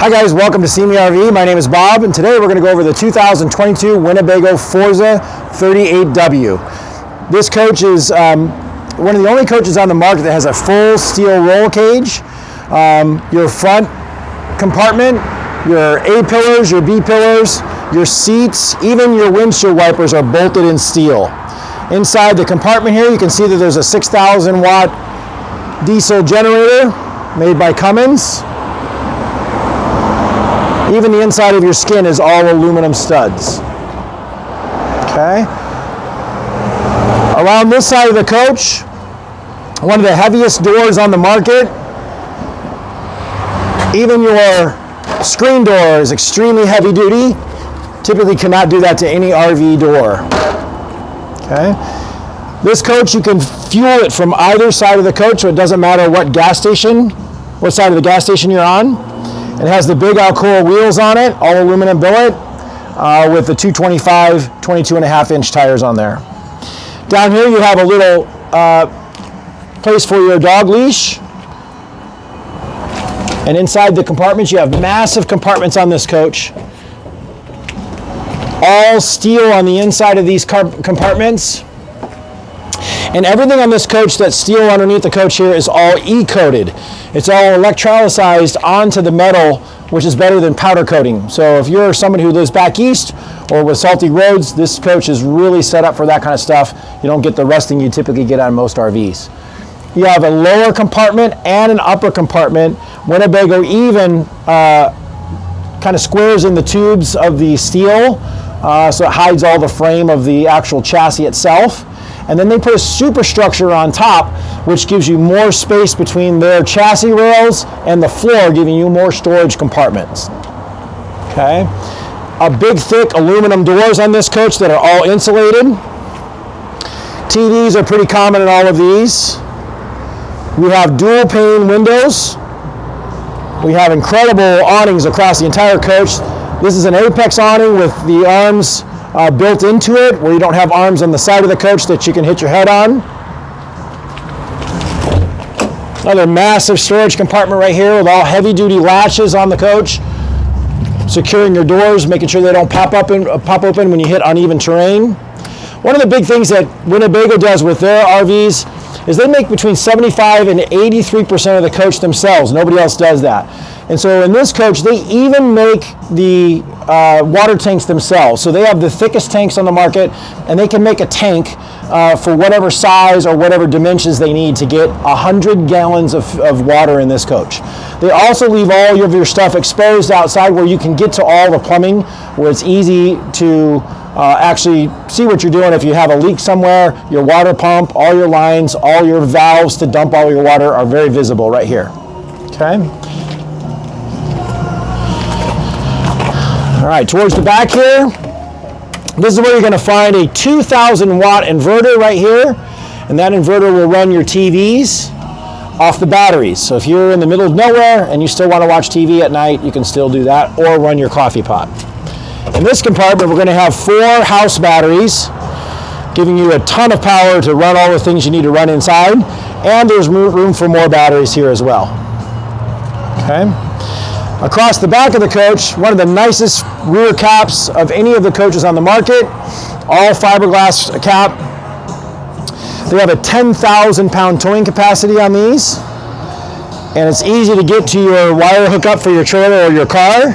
Hi guys, welcome to See Me RV. My name is Bob, and today we're going to go over the 2022 Winnebago Forza 38W. This coach is one of the only coaches on the market that has a full steel roll cage. Your front compartment, your A pillars, your B pillars, your seats, even your windshield wipers are bolted in steel. Inside the compartment here, you can see that there's a 6,000 watt diesel generator made by Cummins. Even the inside of your skin is all aluminum studs. Okay. Around this side of the coach, one of the heaviest doors on the market. Even your screen door is extremely heavy duty. Typically cannot do that to any RV door. Okay. This coach, you can fuel it from either side of the coach, so it doesn't matter what side of the gas station you're on. It has the big Alcoa wheels on it, all aluminum billet, with the 225, 22.5-inch tires on there. Down here you have a little place for your dog leash. And inside the compartments, you have massive compartments on this coach. All steel on the inside of these compartments. And everything on this coach that's steel underneath the coach here is all E-coated. It's all electrolyzed onto the metal, which is better than powder coating. So if you're somebody who lives back east or with salty roads, this coach is really set up for that kind of stuff. You don't get the rusting you typically get on most RVs. You have a lower compartment and an upper compartment. Winnebago even kind of squares in the tubes of the steel, so it hides all the frame of the actual chassis itself. And then they put a superstructure on top, which gives you more space between their chassis rails and the floor, giving you more storage compartments. Okay. A big, thick aluminum doors on this coach that are all insulated. TVs are pretty common in all of these. We have dual pane windows. We have incredible awnings across the entire coach. This is an Apex awning with the arms built into it, where you don't have arms on the side of the coach that you can hit your head on. Another massive storage compartment right here with all heavy-duty latches on the coach, securing your doors, making sure they don't pop open when you hit uneven terrain. One of the big things that Winnebago does with their RVs is they make between 75 and 83% of the coach themselves. Nobody else does that. And so in this coach, they even make the water tanks themselves. So they have the thickest tanks on the market, and they can make a tank for whatever size or whatever dimensions they need to get 100 gallons of water in this coach. They also leave all of your stuff exposed outside where you can get to all the plumbing, where it's easy to actually see what you're doing. If you have a leak somewhere, your water pump, all your lines, all your valves to dump all your water are very visible right here. Okay. All right, towards the back here, this is where you're going to find a 2,000 watt inverter right here, and that inverter will run your TVs off the batteries. So if you're in the middle of nowhere and you still want to watch TV at night, you can still do that, or run your coffee pot. In this compartment, we're going to have 4 house batteries, giving you a ton of power to run all the things you need to run inside, and there's room for more batteries here as well. Okay. Across the back of the coach, one of the nicest rear caps of any of the coaches on the market, all fiberglass cap. They have a 10,000 pound towing capacity on these, and it's easy to get to your wire hookup for your trailer or your car.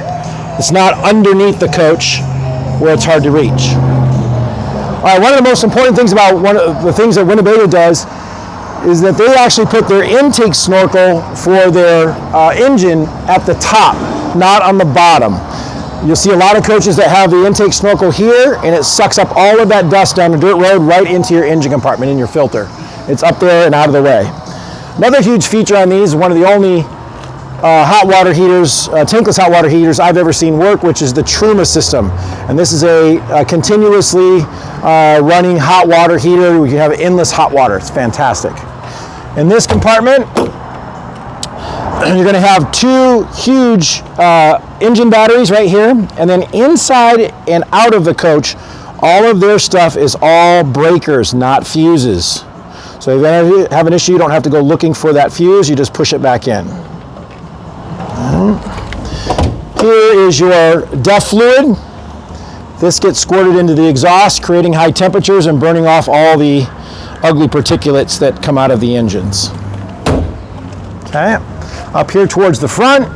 It's not underneath the coach where it's hard to reach. All right, one of the most important things about one of the things that Winnebago does is that they actually put their intake snorkel for their engine at the top, not on the bottom. You'll see a lot of coaches that have the intake snorkel here, and it sucks up all of that dust down the dirt road right into your engine compartment in your filter. It's up there and out of the way. Another huge feature on these, one of the only hot water heaters, tankless hot water heaters I've ever seen work, which is the Truma system. And this is a continuously running hot water heater. We can have endless hot water. It's fantastic. In this compartment, you're going to have 2 huge engine batteries right here, and then inside and out of the coach, all of their stuff is all breakers, not fuses. So if you have an issue, you don't have to go looking for that fuse, you just push it back in. Here is your DEF fluid. This gets squirted into the exhaust, creating high temperatures and burning off all the ugly particulates that come out of the engines. Okay, up here towards the front,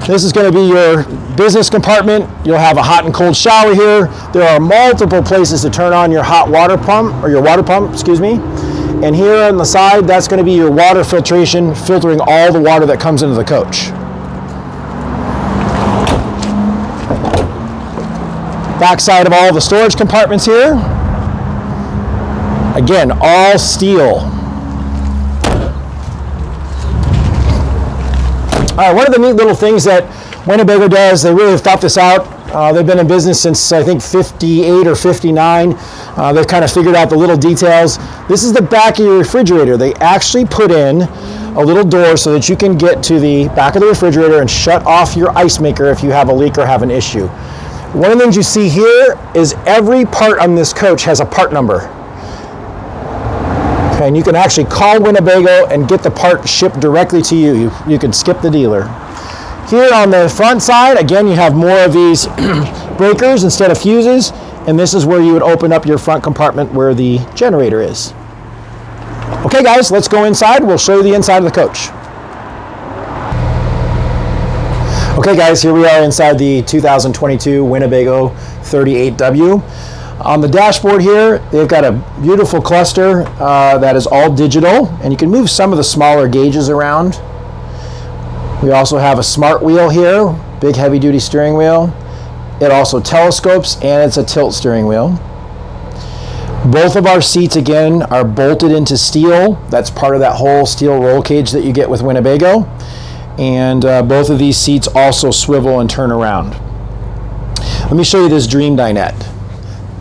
this is going to be your business compartment. You'll have a hot and cold shower here. There are multiple places to turn on your hot water pump, or your water pump, excuse me. And here on the side, that's going to be your water filtration, filtering all the water that comes into the coach. Back side of all the storage compartments here. Again, all steel. All right, one of the neat little things that Winnebago does, they really have thought this out. They've been in business since, I think, 58 or 59. They've kind of figured out the little details. This is the back of your refrigerator. They actually put in a little door so that you can get to the back of the refrigerator and shut off your ice maker if you have a leak or have an issue. One of the things you see here is every part on this coach has a part number. Okay, and you can actually call Winnebago and get the part shipped directly to you. You can skip the dealer. Here on the front side, again, you have more of these breakers instead of fuses, and this is where you would open up your front compartment where the generator is. Okay guys, let's go inside. We'll show you the inside of the coach. Okay guys, here we are inside the 2022 Winnebago 38W. On the dashboard here, they've got a beautiful cluster that is all digital, and you can move some of the smaller gauges around. We also have a smart wheel here, big heavy duty steering wheel. It also telescopes, and it's a tilt steering wheel. Both of our seats, again, are bolted into steel. That's part of that whole steel roll cage that you get with Winnebago. And both of these seats also swivel and turn around. Let me show you this Dream Dinette.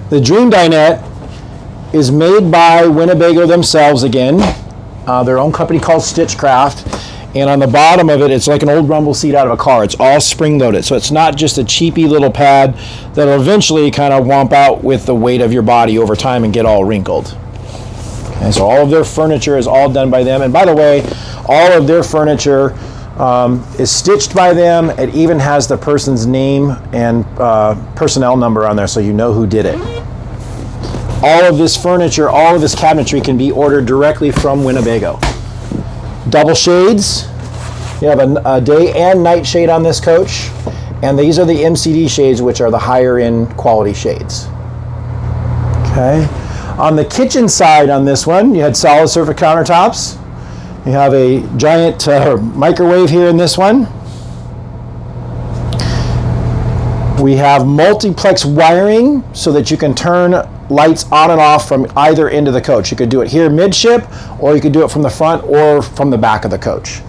The Dream Dinette is made by Winnebago themselves again, their own company called Stitchcraft. And on the bottom of it, it's like an old rumble seat out of a car. It's all spring-loaded, so it's not just a cheapy little pad that'll eventually kind of womp out with the weight of your body over time and get all wrinkled. Okay, so all of their furniture is all done by them. And by the way, all of their furniture is stitched by them. It even has the person's name and personnel number on there, so you know who did it. All of this furniture, all of this cabinetry can be ordered directly from Winnebago. Double shades. You have a day and night shade on this coach, and these are the MCD shades, which are the higher end quality shades. Okay. On the kitchen side on this one, you had solid surface countertops. You have a giant microwave here in this one. We have multiplex wiring so that you can turn lights on and off from either end of the coach. You could do it here midship, or you could do it from the front or from the back of the coach.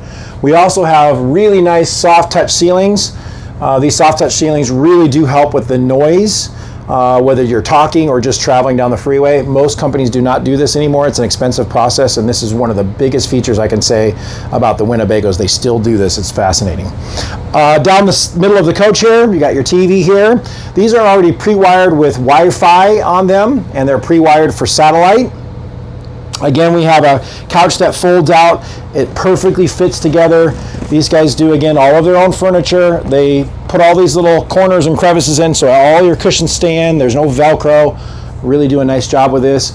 We also have really nice soft touch ceilings. These soft touch ceilings really do help with the noise, whether you're talking or just traveling down the freeway. Most companies do not do this anymore. It's an expensive process, and this is one of the biggest features I can say about the Winnebagos. They still do this. It's fascinating. Down the middle of the coach here, you got your TV here. These are already pre-wired with Wi-Fi on them, and they're pre-wired for satellite. Again, we have a couch that folds out. It perfectly fits together. These guys do, again, all of their own furniture. They put all these little corners and crevices in so all your cushions stay in. There's no Velcro. Really do a nice job with this.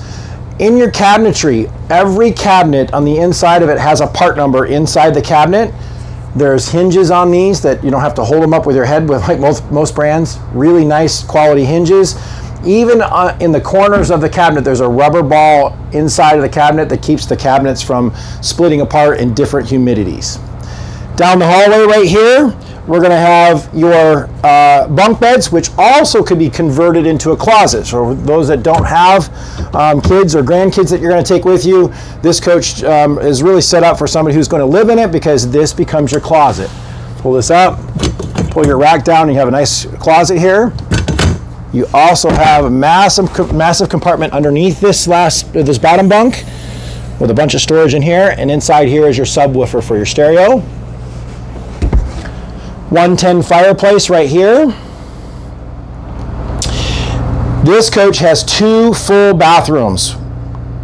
In your cabinetry, every cabinet on the inside of it has a part number inside the cabinet. There's hinges on these that you don't have to hold them up with your head with, like most brands. Really nice quality hinges. Even in the corners of the cabinet, there's a rubber ball inside of the cabinet that keeps the cabinets from splitting apart in different humidities. Down the hallway right here, we're going to have your bunk beds, which also could be converted into a closet. So those that don't have kids or grandkids that you're going to take with you, this coach is really set up for somebody who's going to live in it, because this becomes your closet. Pull this up, pull your rack down, and you have a nice closet here. You also have a massive compartment underneath this bottom bunk with a bunch of storage in here, and inside here is your subwoofer for your stereo. 110 fireplace right here. This coach has 2 full bathrooms,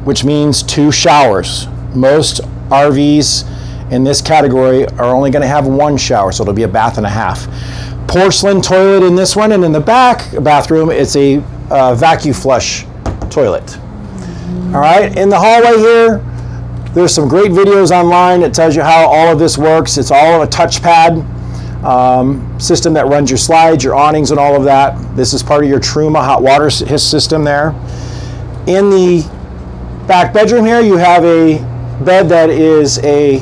which means 2 showers. Most RVs in this category are only going to have one shower, so it'll be a bath and a half. Porcelain toilet in this one, and in the back bathroom, it's a vacuum flush toilet. All right, in the hallway here, there's some great videos online that tells you how all of this works. It's all a touchpad system that runs your slides, your awnings, and all of that. This is part of your Truma hot water system there. In the back bedroom here, you have a bed that is a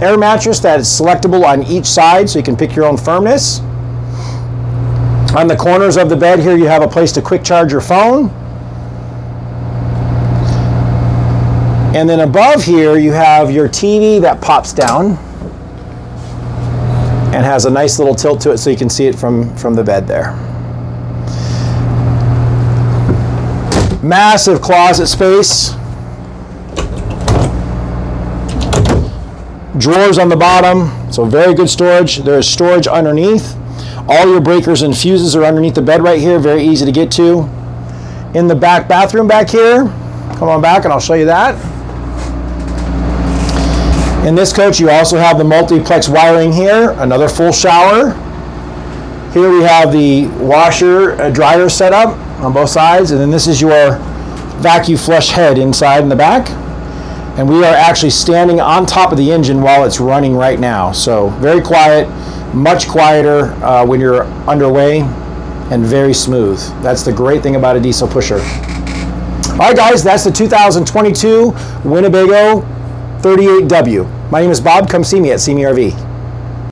air mattress that is selectable on each side, so you can pick your own firmness. On the corners of the bed here, you have a place to quick charge your phone. And then above here, you have your TV that pops down and has a nice little tilt to it so you can see it from the bed there. Massive closet space. Drawers on the bottom, so very good storage. There is storage underneath. All your breakers and fuses are underneath the bed right here, very easy to get to. In the back bathroom back here, come on back and I'll show you that. In this coach, you also have the multiplex wiring here, another full shower. Here we have the washer, dryer setup on both sides, and then this is your vacuum flush head inside in the back. And we are actually standing on top of the engine while it's running right now. So very quiet, much quieter when you're underway, and very smooth. That's the great thing about a diesel pusher. All right, guys, that's the 2022 Winnebago 38W. My name is Bob. Come see me at See Me RV.